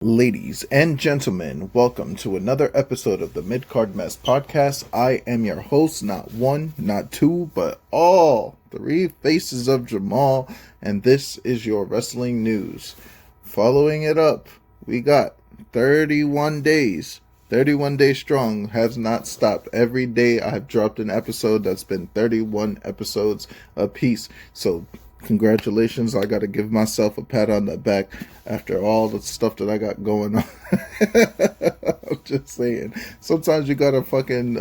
Ladies and gentlemen, welcome to another episode of the Mid-Card Mess Podcast. I am your host, not one, not two, but all three faces of Jamal, and this is your wrestling news. Following it up, we got 31 days. 31 days strong, has not stopped. Every day I've dropped an episode that's been 31 episodes apiece. So congratulations. I got to give myself a pat on the back after all the stuff that I got going on. I'm just saying. Sometimes you got to fucking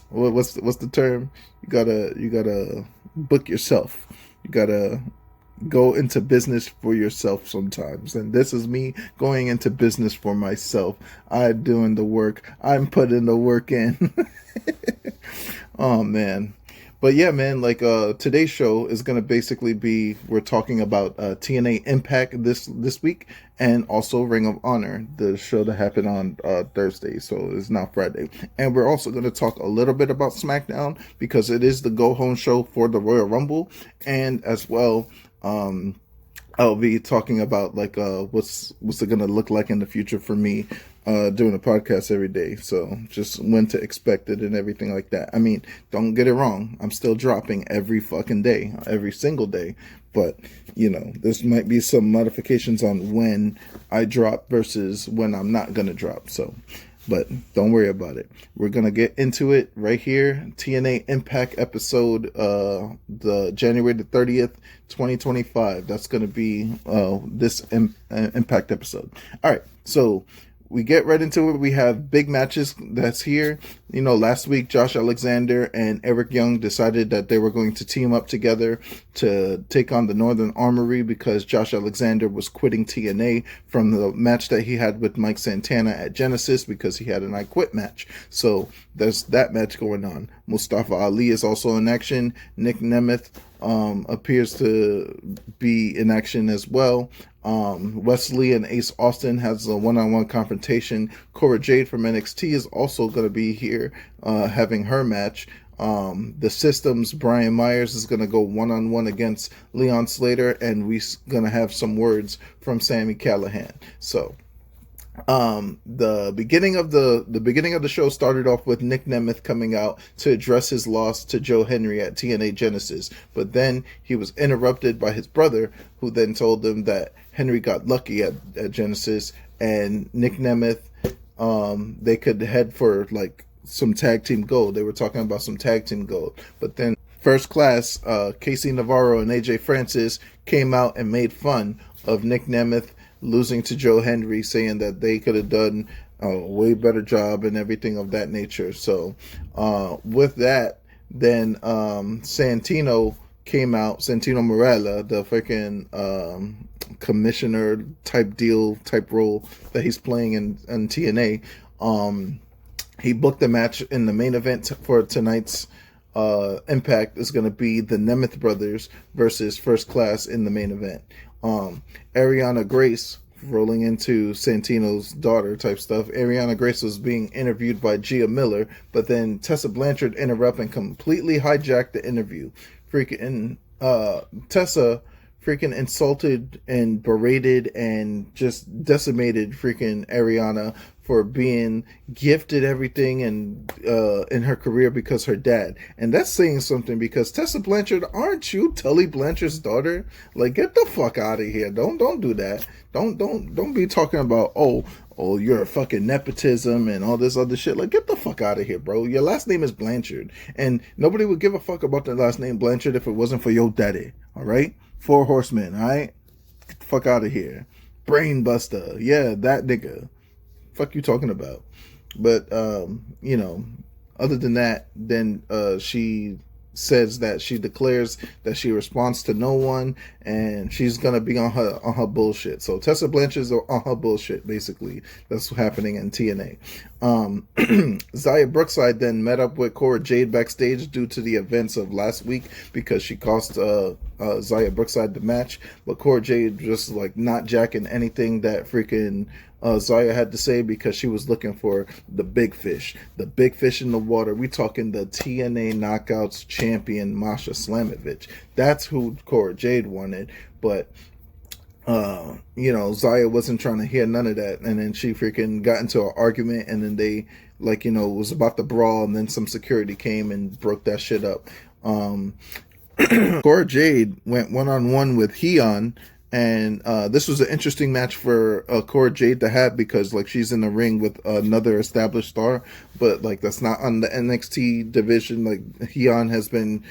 what's the term? You got to book yourself. You got to go into business for yourself sometimes, and this is me going into business for myself. I'm doing the work. I'm putting the work in. Oh man. But yeah, man, like today's show is gonna basically be, we're talking about TNA Impact this week, and also Ring of Honor, the show that happened on Thursday, so it's now Friday. And we're also gonna talk a little bit about Smackdown because it is the go home show for the Royal Rumble, and as well, I'll be talking about like what's it gonna look like in the future for me doing a podcast every day. So just when to expect it and everything like that. I mean, don't get it wrong. I'm still dropping every fucking day, every single day. But, you know, this might be some modifications on when I drop versus when I'm not going to drop. So, but don't worry about it. We're going to get into it right here. TNA Impact episode, the January the 30th, 2025. That's going to be this Impact episode. All right. So we get right into it. We have big matches that's here. You know, last week, Josh Alexander and Eric Young decided that they were going to team up together to take on the Northern Armory because Josh Alexander was quitting TNA from the match that he had with Mike Santana at Genesis because he had an I Quit match. So there's that match going on. Mustafa Ali is also in action. Nick Nemeth appears to be in action as well. Wesley and Ace Austin has a one-on-one confrontation. Cora Jade from NXT is also going to be here having her match. The System's Brian Myers is going to go one-on-one against Leon Slater, and we're going to have some words from Sami Callihan. So the beginning of the show started off with Nick Nemeth coming out to address his loss to Joe Henry at TNA Genesis, but then he was interrupted by his brother, who then told him that Henry got lucky at Genesis, and Nick Nemeth, they could head for like some tag team gold. They were talking about some tag team gold, but then First Class, Casey Navarro and AJ Francis came out and made fun of Nick Nemeth losing to Joe Henry, saying that they could have done a way better job and everything of that nature. So with that, then Santino came out, Santino Marella, the freaking commissioner type role that he's playing in TNA. He booked the match in the main event for tonight's Impact is going to be the Nemeth brothers versus First Class in the main event. Ariana Grace, rolling into Santino's daughter type stuff. Ariana Grace was being interviewed by Gia Miller, but then Tessa Blanchard interrupted and completely hijacked the interview. Tessa freaking insulted and berated and just decimated freaking Ariana for being gifted everything and in her career because her dad. And that's saying something, because Tessa Blanchard, aren't you Tully Blanchard's daughter? Like, get the fuck out of here. Don't do that. Don't be talking about oh you're a fucking nepotism and all this other shit. Like, get the fuck out of here, bro. Your last name is Blanchard, and nobody would give a fuck about the last name Blanchard if it wasn't for your daddy. All right, Four Horsemen. All right, get the fuck out of here. Brain Buster, yeah, that nigga. Fuck you talking about? But you know, other than that, then she says that she declares that she responds to no one, and she's gonna be on her bullshit. So Tessa Blanchard's on her bullshit, basically. That's what's happening in TNA. Xia Brookside then met up with Cora Jade backstage due to the events of last week, because she cost Xia Brookside the match, but Cora Jade just like not jacking anything that freaking Xia had to say, because she was looking for the big fish in the water. We talking the TNA Knockouts champion Masha Slamovich. That's who Cora Jade wanted. But Zaya wasn't trying to hear none of that, and then she freaking got into an argument, and then they was about to brawl, and then some security came and broke that shit up. Cora Jade went 1-on-1 with Heian, and this was an interesting match for Cora Jade to have because she's in the ring with another established star, but that's not on the NXT division. Heian has been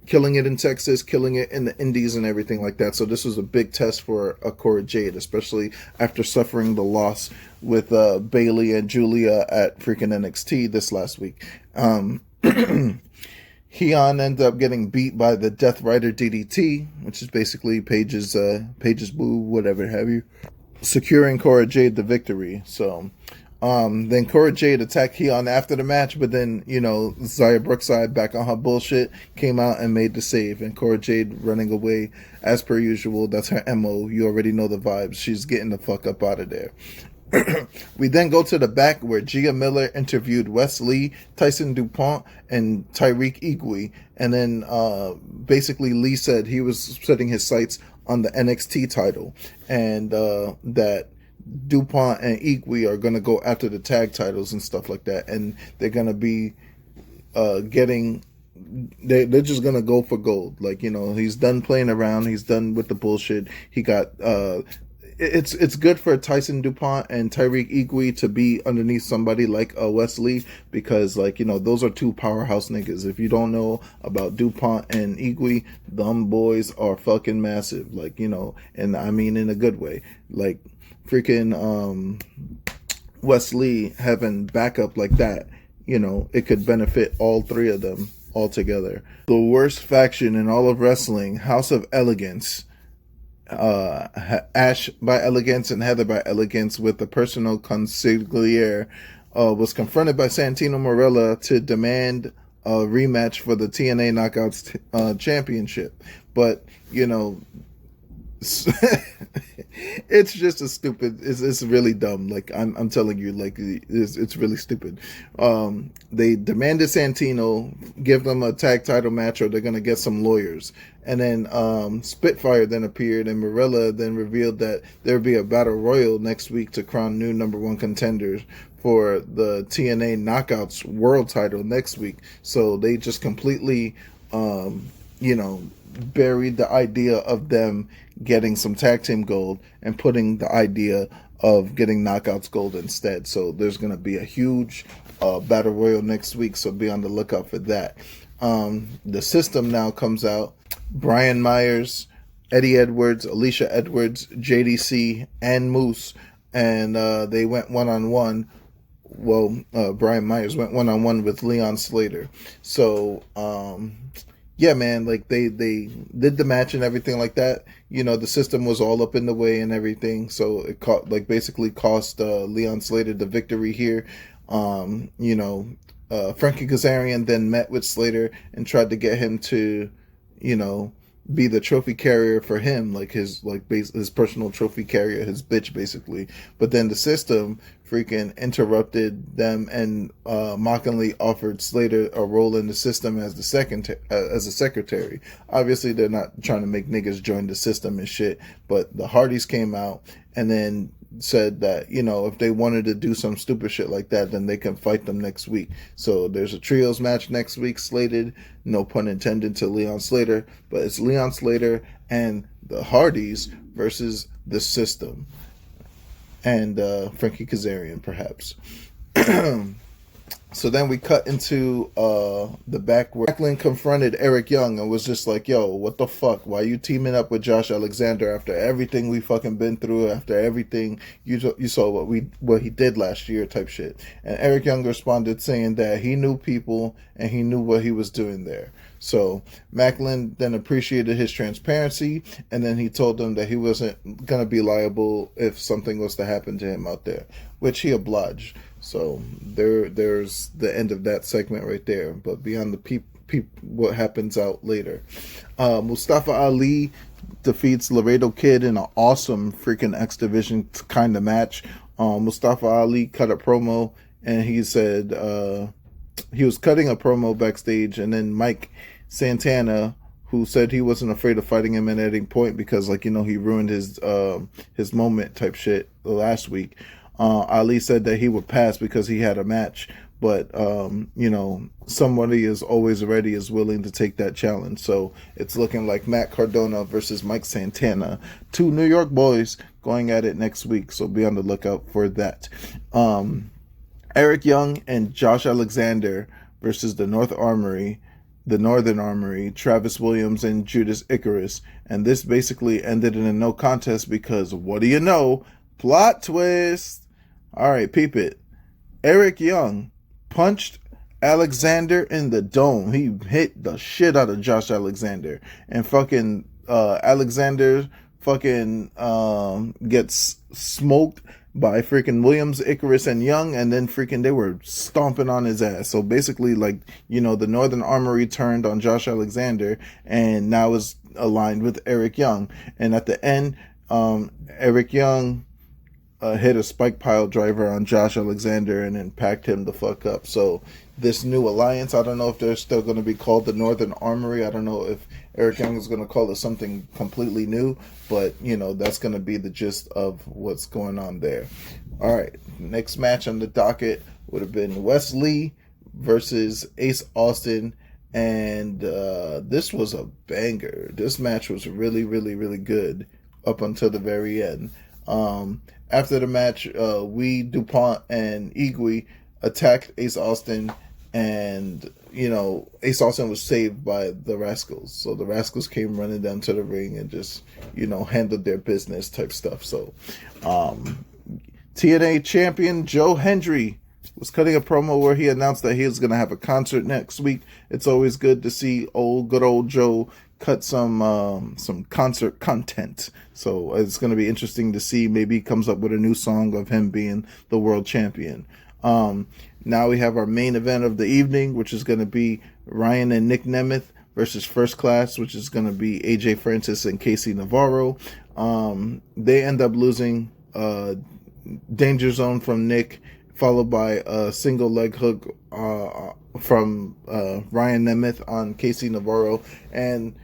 killing it in Texas, killing it in the Indies and everything like that. So this was a big test for Cora Jade, especially after suffering the loss with Bailey and Julia at freaking NXT this last week. Heian ended up getting beat by the Death Rider DDT, which is basically Paige's move, whatever have you, securing Cora Jade the victory. So then Cora Jade attacked Heian after the match, but then, Zaya Brookside, back on her bullshit, came out and made the save. And Cora Jade running away as per usual. That's her MO. You already know the vibes. She's getting the fuck up out of there. We then go to the back where Gia Miller interviewed Wes Lee, Tyson DuPont, and Tyreek Igwe. And then basically Lee said he was setting his sights on the NXT title, and that DuPont and Igwe are going to go after the tag titles and stuff like that. And they're going to be they're just going to go for gold. He's done playing around. He's done with the bullshit. He got... It's good for Tyson DuPont and Tyreek Igwe to be underneath somebody like Wes Lee, because those are two powerhouse niggas. If you don't know about DuPont and Igwe, them boys are fucking massive. And I mean in a good way. Freaking Wes Lee having backup like that, it could benefit all three of them all together. The worst faction in all of wrestling, House of Elegance. Ash by Elegance and Heather by Elegance with a personal consigliere was confronted by Santino Marella to demand a rematch for the TNA Knockouts championship. But it's just a stupid. It's really dumb. I'm telling you, it's really stupid. They demanded Santino give them a tag title match, or they're gonna get some lawyers. And then Spitfire then appeared, and Marella then revealed that there'd be a battle royal next week to crown new number one contenders for the TNA Knockouts World title next week. So they just completely, buried the idea of them getting some tag team gold and putting the idea of getting Knockouts gold instead. So there's going to be a huge battle royal next week, so be on the lookout for that. The system now comes out. Brian Myers, Eddie Edwards, Alicia Edwards, JDC, and Moose, and they went one-on-one. Well, Brian Myers went one-on-one with Leon Slater. So yeah, man, they did the match and everything like that. The system was all up in the way and everything, so it basically cost Leon Slater the victory here. Frankie Kazarian then met with Slater and tried to get him to, be the trophy carrier for him, his personal trophy carrier, his bitch basically. But then the system freaking interrupted them and mockingly offered Slater a role in the system as as a secretary. Obviously, they're not trying to make niggas join the system and shit. But the Hardys came out and then said that if they wanted to do some stupid shit like that, then they can fight them next week. So there's a trios match next week slated, no pun intended, to Leon Slater, but it's Leon Slater and the Hardys versus the system and Frankie Kazarian perhaps. So then we cut into the back where Backlund confronted Eric Young and was just like, yo, what the fuck? Why are you teaming up with Josh Alexander after everything we fucking been through, after everything you saw what he did last year type shit? And Eric Young responded saying that he knew people and he knew what he was doing there. So Macklin then appreciated his transparency, and then he told them that he wasn't going to be liable if something was to happen to him out there, which he obliged. So there's the end of that segment right there. But beyond the what happens out later, Mustafa Ali defeats Laredo Kid in an awesome freaking X Division kind of match. Mustafa Ali cut a promo, and he said he was cutting a promo backstage, and then Mike Santana, who said he wasn't afraid of fighting him at any point because, like, he ruined his moment type shit last week. Ali said that he would pass because he had a match, but somebody is always ready, is willing to take that challenge. So it's looking like Matt Cardona versus Mike Santana, two New York boys going at it next week. So be on the lookout for that. Eric Young and Josh Alexander versus the Northern Armory, Travis Williams and Judas Icarus. And this basically ended in a no contest because, what do you know? Plot twist. All right, peep it. Eric Young punched Alexander in the dome. He hit the shit out of Josh Alexander. And fucking Alexander fucking gets smoked by freaking Williams, Icarus, and Young, and then freaking they were stomping on his ass. So basically, like, the Northern Armory turned on Josh Alexander and now is aligned with Eric Young. And at the end, Eric Young hit a spike pile driver on Josh Alexander and then packed him the fuck up. So this new alliance, I don't know if they're still going to be called the Northern Armory. I don't know if Eric Young is going to call it something completely new, but that's going to be the gist of what's going on there. All right, next match on the docket would have been Wes Lee versus Ace Austin, and this was a banger. This match was really, really, really good up until the very end. After the match, DuPont and Igwe attacked Ace Austin, and Ace Austin was saved by the Rascals. So the Rascals came running down to the ring and just handled their business type stuff. So TNA champion Joe Hendry was cutting a promo where he announced that he was going to have a concert next week. It's always good to see good old Joe cut some concert content. So it's going to be interesting to see. Maybe he comes up with a new song of him being the world champion. Now we have our main event of the evening, which is going to be Ryan and Nick Nemeth versus First Class, which is going to be AJ Francis and Casey Navarro. They end up losing Danger Zone from Nick, followed by a single leg hook from Ryan Nemeth on Casey Navarro. And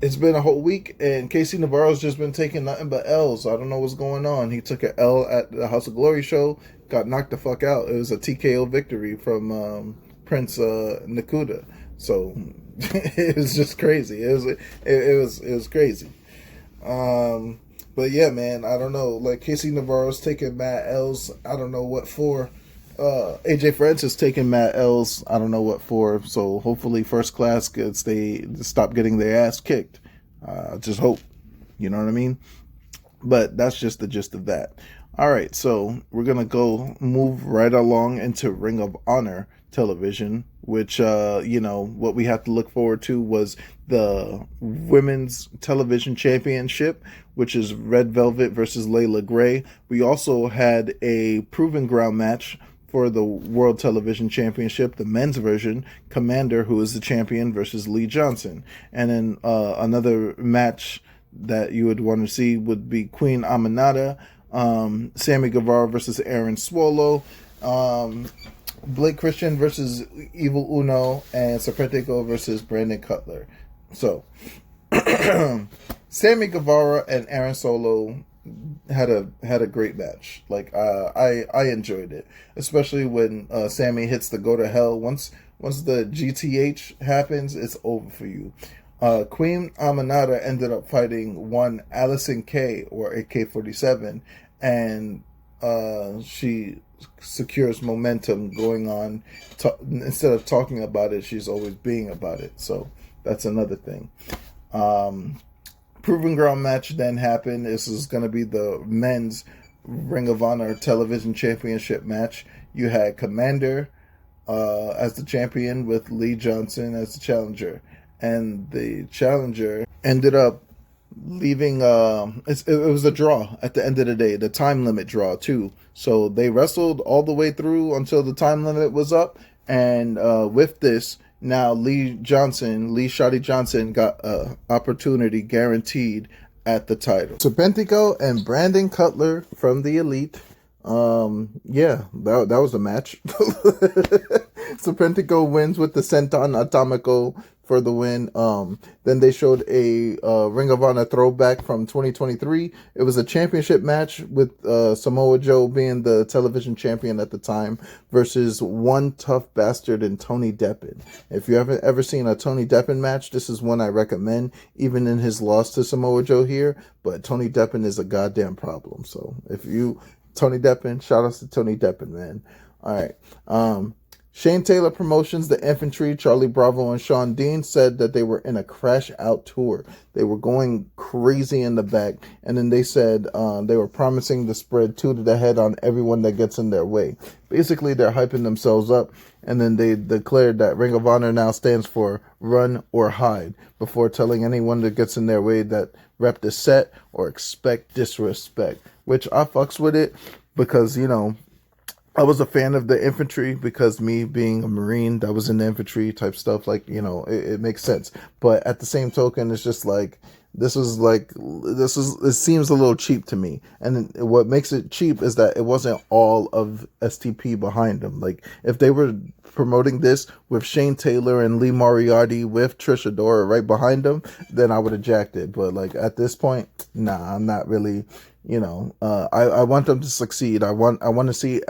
it's been a whole week, and Casey Navarro's just been taking nothing but L's. I don't know what's going on. He took an L at the House of Glory show, got knocked the fuck out. It was a TKO victory from Prince Nakuda. So it was just crazy. It was crazy. But yeah, man, I don't know. Like, Casey Navarro's taking mad L's. I don't know what for. AJ Francis taking mad L's. I don't know what for. So hopefully First Class they stop getting their ass kicked. Just hope. You know what I mean? But that's just the gist of that. All right, so we're going to move right along into Ring of Honor television, which, what we have to look forward to was the Women's Television Championship, which is Red Velvet versus Layla Gray. We also had a Proving Ground match for the World Television Championship, the men's version, Commander, who is the champion, versus Lee Johnson. And then another match that you would want to see would be Queen Aminata, Sammy Guevara versus Aaron Swallow, Blake Christian versus Evil Uno, and Serpentico versus Brandon Cutler. So, Sammy Guevara and Aaron Solo had a great match. Like, I enjoyed it, especially when Sammy hits the go to hell. Once the GTH happens, it's over for you. Queen Aminata ended up fighting one Allison K, or AK-47, and she secures momentum going on. Instead of talking about it, she's always being about it. So that's another thing. Proving Ground match then happened. This is going to be the men's Ring of Honor Television Championship match. You had Commander as the champion with Lee Johnson as the challenger. And the challenger ended up leaving. It was a draw at the end of the day, the time limit draw too. So they wrestled all the way through until the time limit was up. And with this, now Lee Shotty Johnson got an opportunity guaranteed at the title. Serpentico and Brandon Cutler from the Elite. That was a match. Serpentico wins with the Senton Atomico for the win. Then they showed a Ring of Honor throwback from 2023. It was a championship match with Samoa Joe being the television champion at the time versus one tough bastard in Tony Deppen. If you haven't ever seen a Tony Deppen match, this is one I recommend, even in his loss to Samoa Joe here. But Tony Deppen is a goddamn problem. So Tony Deppen, shout outs to Tony Deppen, man. All right. Shane Taylor Promotions, The Infantry, Charlie Bravo, and Sean Dean said that they were in a crash out tour. They were going crazy in the back, and then they said they were promising to spread 2 to the head on everyone that gets in their way. Basically, they're hyping themselves up, and then they declared that Ring of Honor now stands for run or hide, before telling anyone that gets in their way that rep the set or expect disrespect, which I fucks with it because, I was a fan of the infantry because me being a Marine that was in the infantry type stuff, like, it makes sense. But at the same token, it's just like, it seems a little cheap to me. And what makes it cheap is that it wasn't all of STP behind them. Like, if they were promoting this with Shane Taylor and Lee Moriarty with Trish Adora right behind them, then I would have jacked it. But like at this point, nah, I'm not really. I want them to succeed. I want to see.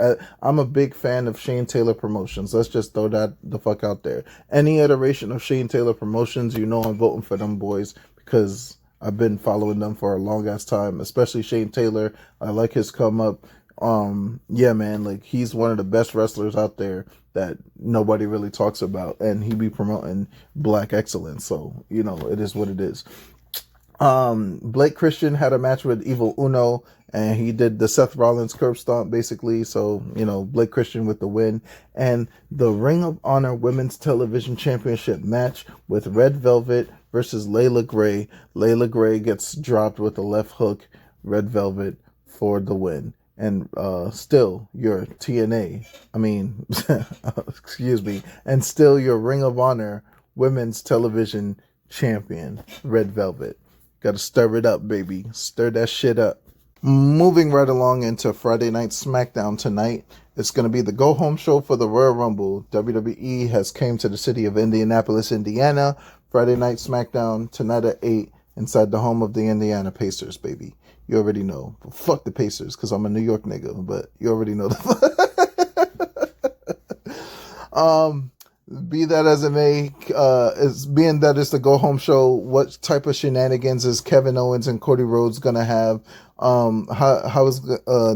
I'm a big fan of Shane Taylor Promotions. Let's just throw that the fuck out there. Any iteration of Shane Taylor Promotions, I'm voting for them boys because I've been following them for a long ass time. Especially Shane Taylor. I like his come up. Yeah, man, like he's one of the best wrestlers out there that nobody really talks about, and he be promoting black excellence. So it is what it is. Blake Christian had a match with Evil Uno, and he did the Seth Rollins curb stomp basically. So Blake Christian with the win, and the Ring of Honor Women's Television Championship match with Red Velvet versus Layla Gray. Layla Gray gets dropped with a left hook. Red Velvet for the win. And still your TNA, excuse me, and still your Ring of Honor Women's Television Champion, Red Velvet. Gotta stir it up, baby. Stir that shit up. Moving right along into Friday Night Smackdown tonight. It's going to be the go-home show for the Royal Rumble. WWE has came to the city of Indianapolis, Indiana. Friday Night Smackdown tonight at 8 inside the home of the Indiana Pacers, baby. You already know. Fuck the Pacers, because I'm a New York nigga, but you already know be that as it may, being that it's the go-home show, what type of shenanigans is Kevin Owens and Cody Rhodes gonna have? How is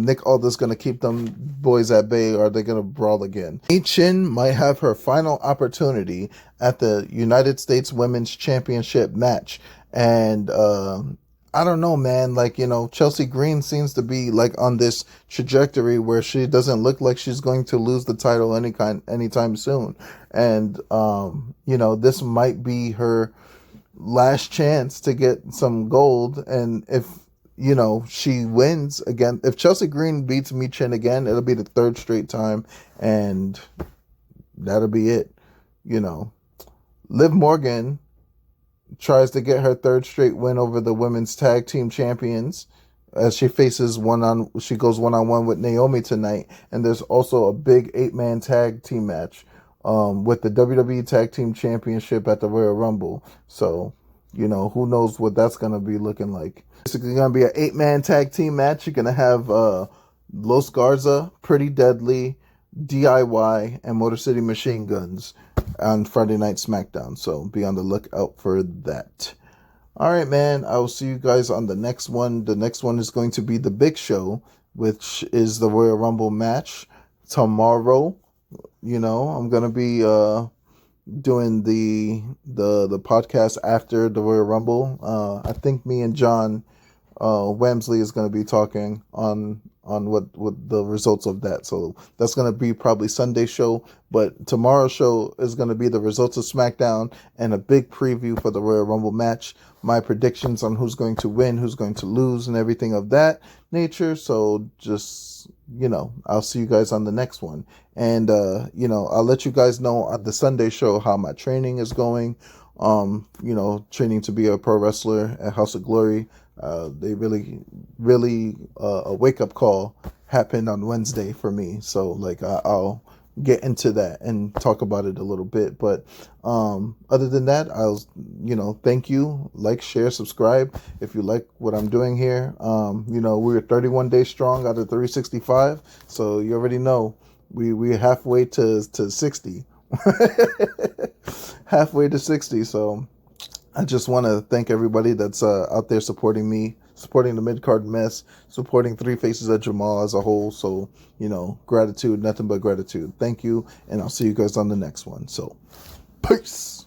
Nick Aldis gonna keep them boys at bay? Or are they gonna brawl again? Mei Chin might have her final opportunity at the United States Women's Championship match, and I don't know, man. Like, Chelsea Green seems to be like on this trajectory where she doesn't look like she's going to lose the title anytime soon. And, this might be her last chance to get some gold. And if, she wins again, if Chelsea Green beats Mei Chin again, it'll be the 3rd straight time. And that'll be it. Liv Morgan tries to get her 3rd straight win over the women's tag team champions as she faces she goes one-on-one with Naomi tonight. And there's also a big 8-man tag team match with the WWE Tag Team Championship at the Royal Rumble. So, who knows what that's going to be looking like. Basically going to be an 8-man tag team match. You're going to have Los Garza, Pretty Deadly, DIY, and Motor City Machine Guns on Friday Night Smackdown. So be on the lookout for that. All right, man. I will see you guys on the next one. The next one is going to be the big show, which is the Royal Rumble match tomorrow. I'm going to be doing the podcast after the Royal Rumble. I think me and John Wamsley is going to be talking on what the results of that. So that's going to be probably Sunday's show, but tomorrow's show is going to be the results of SmackDown and a big preview for the Royal Rumble match, my predictions on who's going to win, who's going to lose, and everything of that nature. So just, I'll see you guys on the next one. And, I'll let you guys know at the Sunday show how my training is going. Training to be a pro wrestler at House of Glory. They really a wake-up call happened on Wednesday for me. So, I'll get into that and talk about it a little bit. But other than that, thank you. Like, share, subscribe if you like what I'm doing here. We're 31 days strong out of 365, so you already know we're halfway to 60. Halfway to 60. So I just want to thank everybody that's out there supporting me, supporting the mid-card mess, supporting Three Faces of Jamal as a whole. So, gratitude, nothing but gratitude. Thank you, and I'll see you guys on the next one. So, peace.